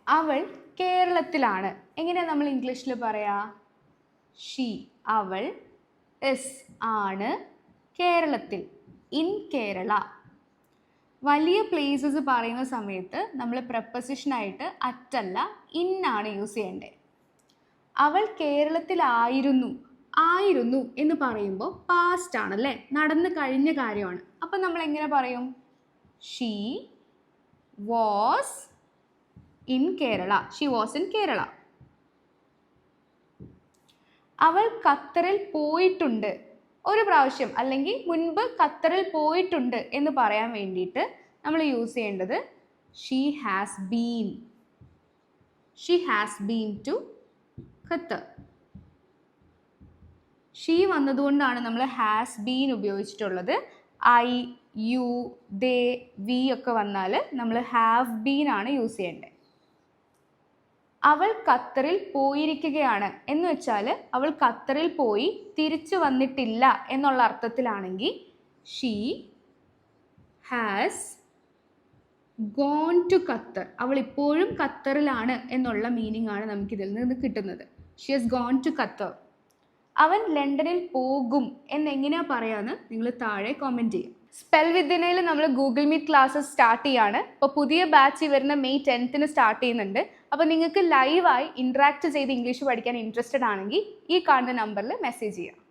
അവൾ കേരളത്തിലാണ്. എങ്ങനെയാണ് നമ്മൾ ഇംഗ്ലീഷിൽ പറയാ? ഷീ. അവൾ ആണ് കേരളത്തിൽ, ഇൻ കേരള. വലിയ പ്ലേസസ് പറയുന്ന സമയത്ത് നമ്മൾ പ്രപ്പോസിഷനായിട്ട് അറ്റല്ല ഇൻ ആണ് യൂസ് ചെയ്യേണ്ടത്. അവൾ കേരളത്തിലായിരുന്നു. ആയിരുന്നു എന്ന് പറയുമ്പോൾ പാസ്റ്റ് ആണല്ലേ, നടന്നു കഴിഞ്ഞ കാര്യമാണ്. അപ്പം നമ്മൾ എങ്ങനെ പറയും? She was in Kerala. She was in Kerala. അവൾ ഖത്തറിൽ പോയിട്ടുണ്ട്. ഒരു പ്രാവശ്യം അല്ലെങ്കിൽ മുൻപ് ഖത്തറിൽ പോയിട്ടുണ്ട് എന്ന് പറയാൻ വേണ്ടിയിട്ട് നമ്മൾ യൂസ് ചെയ്യേണ്ടത് she has been. She has been to Qatar. She വന്നതുകൊണ്ടാണ് നമ്മൾ ഹാസ് ബീൻ ഉപയോഗിച്ചിട്ടുള്ളത്. ഐ, യു, ദേ, വി ഒക്കെ വന്നാൽ നമ്മൾ ഹാവ് ബീൻ ആണ് യൂസ് ചെയ്യേണ്ടത്. അവൾ ഖത്തറിൽ പോയിരിക്കുകയാണ് എന്ന് വെച്ചാൽ അവൾ ഖത്തറിൽ പോയി തിരിച്ചു വന്നിട്ടില്ല എന്നുള്ള അർത്ഥത്തിലാണെങ്കിൽ she has gone to Qatar. അവൾ ഇപ്പോഴും ഖത്തറിലാണ് എന്നുള്ള മീനിങ് ആണ് നമുക്കിതിൽ നിന്ന് കിട്ടുന്നത്. She has gone to Qatar. അവൻ ലണ്ടനിൽ പോകും എന്നെങ്ങനെയാ പറയാന്ന് നിങ്ങൾ താഴെ കമൻറ്റ് ചെയ്യും. സ്പെൽ വിദ്യയിൽ നമ്മൾ ഗൂഗിൾ മീറ്റ് ക്ലാസ്സസ് സ്റ്റാർട്ട് ചെയ്യാണ്. അപ്പോൾ പുതിയ ബാച്ച് വരുന്ന മെയ് 10th സ്റ്റാർട്ട് ചെയ്യുന്നുണ്ട്. അപ്പോൾ നിങ്ങൾക്ക് ലൈവായി ഇൻട്രാക്ട് ചെയ്ത് ഇംഗ്ലീഷ് പഠിക്കാൻ ഇൻട്രസ്റ്റഡ് ആണെങ്കിൽ ഈ കാണുന്ന നമ്പറിൽ മെസ്സേജ് ചെയ്യാം.